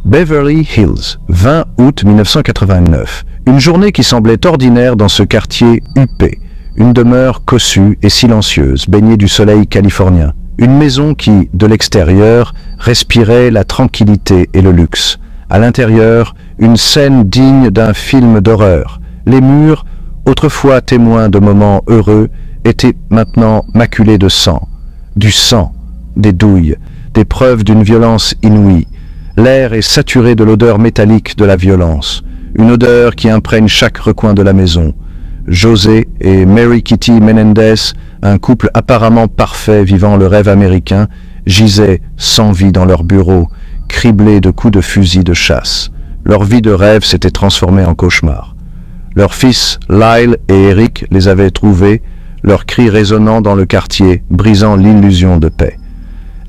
Beverly Hills, 20 août 1989. Une journée qui semblait ordinaire dans ce quartier huppé. Une demeure cossue et silencieuse, baignée du soleil californien. Une maison qui, de l'extérieur, respirait la tranquillité et le luxe. À l'intérieur, une scène digne d'un film d'horreur. Les murs, autrefois témoins de moments heureux, étaient maintenant maculés de sang. Du sang, des douilles, des preuves d'une violence inouïe. L'air est saturé de l'odeur métallique de la violence, une odeur qui imprègne chaque recoin de la maison. José et Mary Kitty Menendez, un couple apparemment parfait vivant le rêve américain, gisaient sans vie dans leur bureau, criblés de coups de fusil de chasse. Leur vie de rêve s'était transformée en cauchemar. Leurs fils, Lyle et Eric, les avaient trouvés, leurs cris résonnant dans le quartier, brisant l'illusion de paix.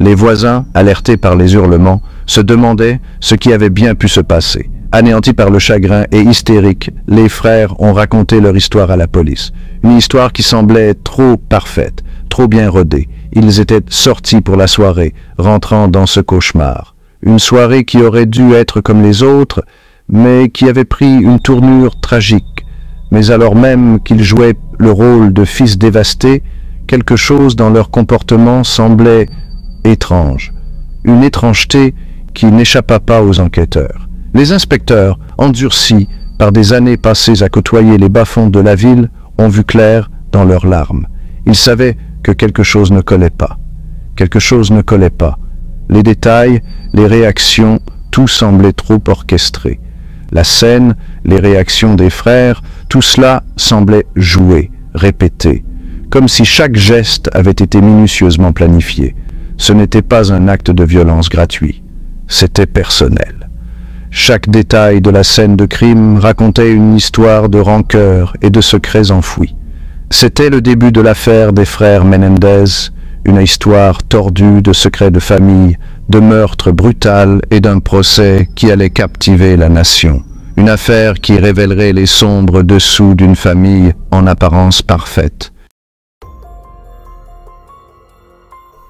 Les voisins, alertés par les hurlements, se demandaient ce qui avait bien pu se passer. Anéantis par le chagrin et hystériques, les frères ont raconté leur histoire à la police. Une histoire qui semblait trop parfaite, trop bien rodée. Ils étaient sortis pour la soirée, rentrant dans ce cauchemar. Une soirée qui aurait dû être comme les autres, mais qui avait pris une tournure tragique. Mais alors même qu'ils jouaient le rôle de fils dévastés, quelque chose dans leur comportement semblait étrange. Une étrangeté qui n'échappa pas aux enquêteurs. Les inspecteurs, endurcis par des années passées à côtoyer les bas-fonds de la ville, ont vu clair dans leurs larmes. Ils savaient que quelque chose ne collait pas. Quelque chose ne collait pas. Les détails, les réactions, tout semblait trop orchestré. La scène, les réactions des frères, tout cela semblait joué, répété, comme si chaque geste avait été minutieusement planifié. Ce n'était pas un acte de violence gratuit, c'était personnel. Chaque détail de la scène de crime racontait une histoire de rancœur et de secrets enfouis. C'était le début de l'affaire des frères Menendez, une histoire tordue de secrets de famille, de meurtres brutals et d'un procès qui allait captiver la nation. Une affaire qui révélerait les sombres dessous d'une famille en apparence parfaite.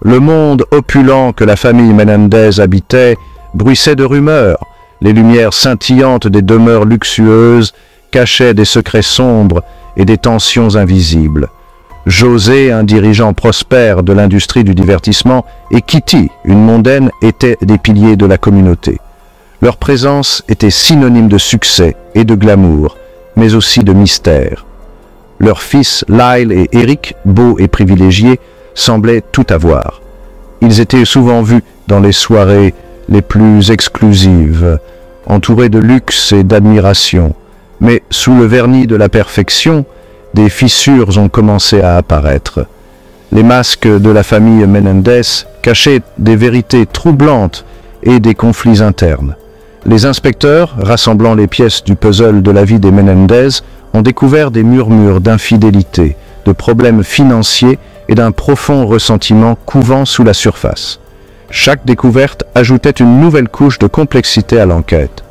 Le monde opulent que la famille Menendez habitait bruissait de rumeurs. Les lumières scintillantes des demeures luxueuses cachaient des secrets sombres et des tensions invisibles. José, un dirigeant prospère de l'industrie du divertissement, et Kitty, une mondaine, étaient des piliers de la communauté. Leur présence était synonyme de succès et de glamour, mais aussi de mystère. Leurs fils, Lyle et Eric, beaux et privilégiés, semblaient tout avoir. Ils étaient souvent vus dans les soirées les plus exclusives, entourés de luxe et d'admiration. Mais sous le vernis de la perfection, des fissures ont commencé à apparaître. Les masques de la famille Menendez cachaient des vérités troublantes et des conflits internes. Les inspecteurs, rassemblant les pièces du puzzle de la vie des Menendez, ont découvert des murmures d'infidélité, de problèmes financiers et d'un profond ressentiment couvant sous la surface. Chaque découverte ajoutait une nouvelle couche de complexité à l'enquête.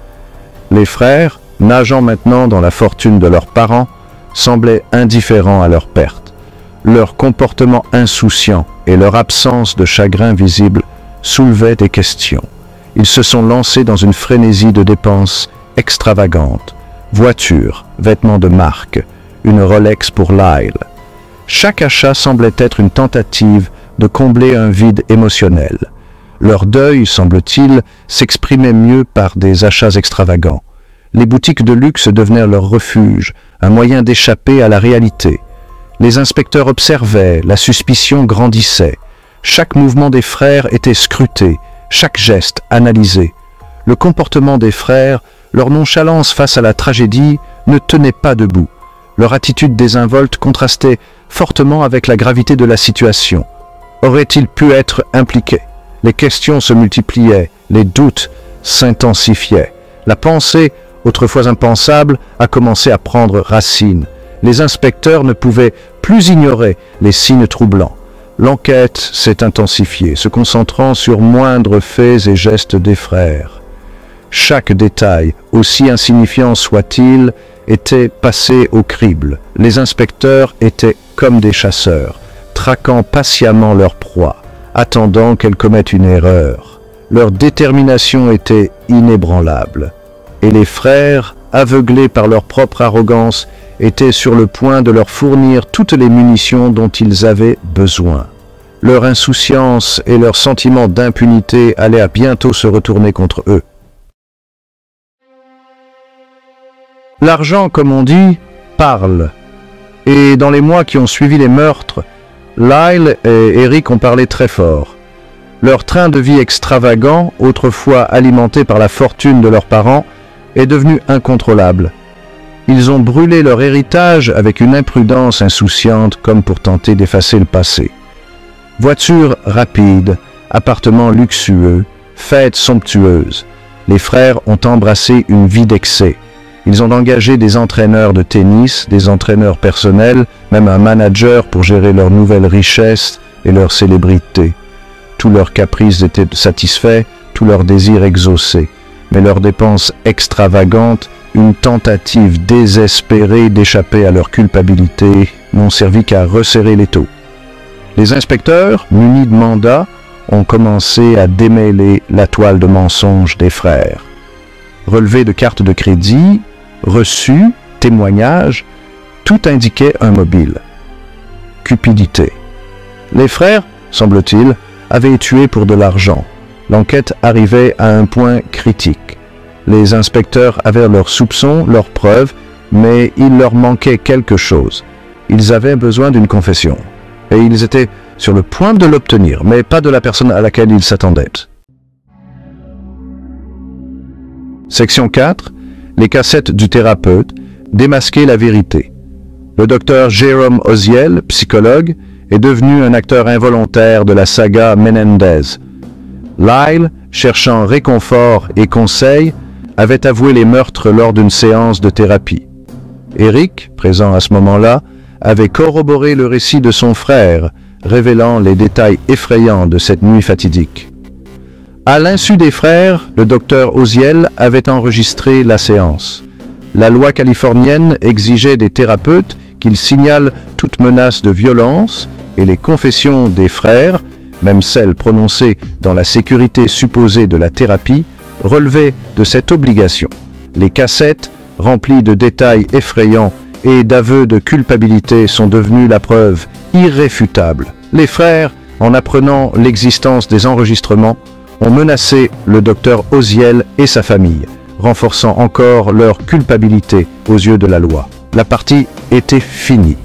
Les frères, nageant maintenant dans la fortune de leurs parents, semblaient indifférents à leur perte. Leur comportement insouciant et leur absence de chagrin visible soulevaient des questions. Ils se sont lancés dans une frénésie de dépenses extravagantes. Voitures, vêtements de marque, une Rolex pour Lyle. Chaque achat semblait être une tentative de combler un vide émotionnel. Leur deuil, semble-t-il, s'exprimait mieux par des achats extravagants. Les boutiques de luxe devenaient leur refuge, un moyen d'échapper à la réalité. Les inspecteurs observaient, la suspicion grandissait. Chaque mouvement des frères était scruté, chaque geste analysé. Le comportement des frères, leur nonchalance face à la tragédie, ne tenait pas debout. Leur attitude désinvolte contrastait fortement avec la gravité de la situation. Aurait-il pu être impliqué? Les questions se multipliaient, les doutes s'intensifiaient. La pensée, autrefois impensable, a commencé à prendre racine. Les inspecteurs ne pouvaient plus ignorer les signes troublants. L'enquête s'est intensifiée, se concentrant sur moindres faits et gestes des frères. Chaque détail, aussi insignifiant soit-il, était passé au crible. Les inspecteurs étaient comme des chasseurs, traquant patiemment leur proie, attendant qu'elle commette une erreur. Leur détermination était inébranlable. Et les frères, aveuglés par leur propre arrogance, étaient sur le point de leur fournir toutes les munitions dont ils avaient besoin. Leur insouciance et leur sentiment d'impunité allaient à bientôt se retourner contre eux. L'argent, comme on dit, parle. Et dans les mois qui ont suivi les meurtres, Lyle et Eric ont parlé très fort. Leur train de vie extravagant, autrefois alimenté par la fortune de leurs parents, est devenu incontrôlable. Ils ont brûlé leur héritage avec une imprudence insouciante comme pour tenter d'effacer le passé. Voitures rapides, appartements luxueux, fêtes somptueuses. Les frères ont embrassé une vie d'excès. Ils ont engagé des entraîneurs de tennis, des entraîneurs personnels, même un manager pour gérer leurs nouvelles richesses et leur célébrité. Tous leurs caprices étaient satisfaits, tous leurs désirs exaucés. Mais leurs dépenses extravagantes, une tentative désespérée d'échapper à leur culpabilité, n'ont servi qu'à resserrer l'étau. Les inspecteurs, munis de mandats, ont commencé à démêler la toile de mensonges des frères. Relevés de cartes de crédit, reçus, témoignages, tout indiquait un mobile. Cupidité. Les frères, semble-t-il, avaient tué pour de l'argent. L'enquête arrivait à un point critique. Les inspecteurs avaient leurs soupçons, leurs preuves, mais il leur manquait quelque chose. Ils avaient besoin d'une confession. Et ils étaient sur le point de l'obtenir, mais pas de la personne à laquelle ils s'attendaient. Section 4. Les cassettes du thérapeute, démasquer la vérité. Le docteur Jérôme Oziel, psychologue, est devenu un acteur involontaire de la saga Menendez. Lyle, cherchant réconfort et conseil, avait avoué les meurtres lors d'une séance de thérapie. Eric, présent à ce moment-là, avait corroboré le récit de son frère, révélant les détails effrayants de cette nuit fatidique. À l'insu des frères, le docteur Oziel avait enregistré la séance. La loi californienne exigeait des thérapeutes qu'ils signalent toute menace de violence et les confessions des frères, même celles prononcées dans la sécurité supposée de la thérapie, relevaient de cette obligation. Les cassettes, remplies de détails effrayants et d'aveux de culpabilité, sont devenues la preuve irréfutable. Les frères, en apprenant l'existence des enregistrements, ont menacé le docteur Oziel et sa famille, renforçant encore leur culpabilité aux yeux de la loi. La partie était finie.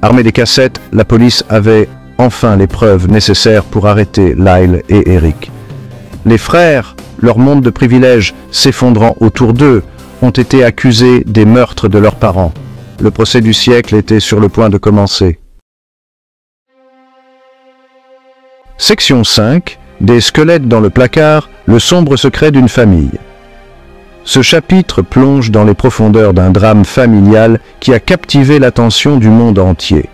Armée des cassettes, la police avait enfin les preuves nécessaires pour arrêter Lyle et Eric. Les frères, leur monde de privilèges s'effondrant autour d'eux, ont été accusés des meurtres de leurs parents. Le procès du siècle était sur le point de commencer. Section 5. Des squelettes dans le placard, le sombre secret d'une famille. Ce chapitre plonge dans les profondeurs d'un drame familial qui a captivé l'attention du monde entier.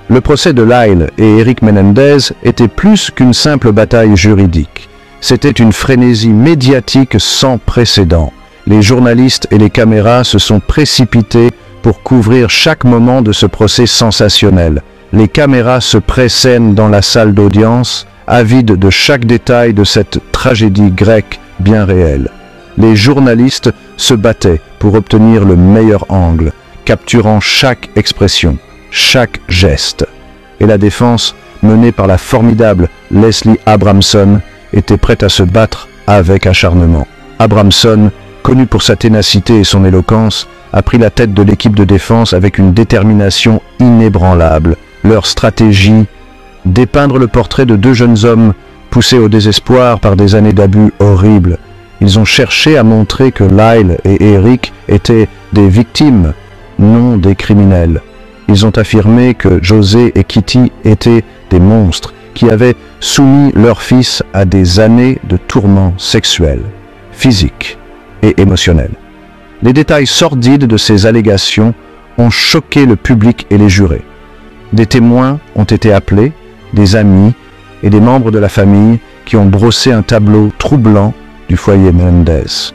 Le procès de Lyle et Eric Menendez était plus qu'une simple bataille juridique. C'était une frénésie médiatique sans précédent. Les journalistes et les caméras se sont précipités pour couvrir chaque moment de ce procès sensationnel. Les caméras se pressènent dans la salle d'audience, avides de chaque détail de cette tragédie grecque bien réelle. Les journalistes se battaient pour obtenir le meilleur angle, capturant chaque expression, chaque geste. Et la défense, menée par la formidable Leslie Abramson, était prête à se battre avec acharnement. Abramson, connu pour sa ténacité et son éloquence, a pris la tête de l'équipe de défense avec une détermination inébranlable. Leur stratégie, dépeindre le portrait de deux jeunes hommes poussés au désespoir par des années d'abus horribles. Ils ont cherché à montrer que Lyle et Eric étaient des victimes, non des criminels. Ils ont affirmé que José et Kitty étaient des monstres qui avaient soumis leur fils à des années de tourments sexuels, physiques et émotionnels. Les détails sordides de ces allégations ont choqué le public et les jurés. Des témoins ont été appelés, des amis et des membres de la famille qui ont brossé un tableau troublant du foyer Menendez.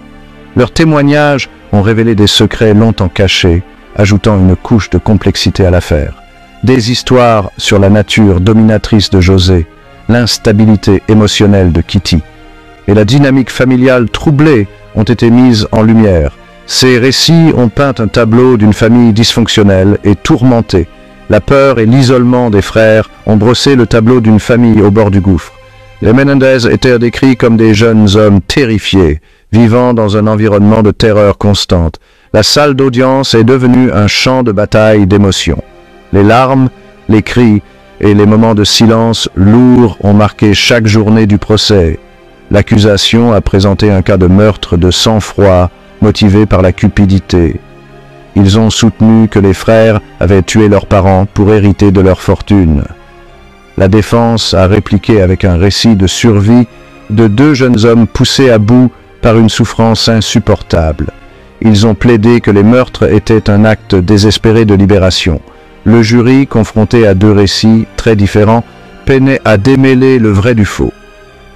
Leurs témoignages ont révélé des secrets longtemps cachés, ajoutant une couche de complexité à l'affaire. Des histoires sur la nature dominatrice de José, l'instabilité émotionnelle de Kitty et la dynamique familiale troublée ont été mises en lumière. Ces récits ont peint un tableau d'une famille dysfonctionnelle et tourmentée. La peur et l'isolement des frères ont brossé le tableau d'une famille au bord du gouffre. Les Menendez étaient décrits comme des jeunes hommes terrifiés, vivant dans un environnement de terreur constante. La salle d'audience est devenue un champ de bataille d'émotions. Les larmes, les cris et les moments de silence lourds ont marqué chaque journée du procès. L'accusation a présenté un cas de meurtre de sang-froid, motivé par la cupidité. Ils ont soutenu que les frères avaient tué leurs parents pour hériter de leur fortune. La défense a répliqué avec un récit de survie de deux jeunes hommes poussés à bout par une souffrance insupportable. Ils ont plaidé que les meurtres étaient un acte désespéré de libération. Le jury, confronté à deux récits très différents, peinait à démêler le vrai du faux.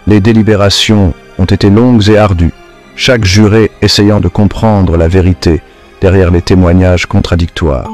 Les délibérations ont été longues et ardues, chaque juré essayant de comprendre la vérité derrière les témoignages contradictoires.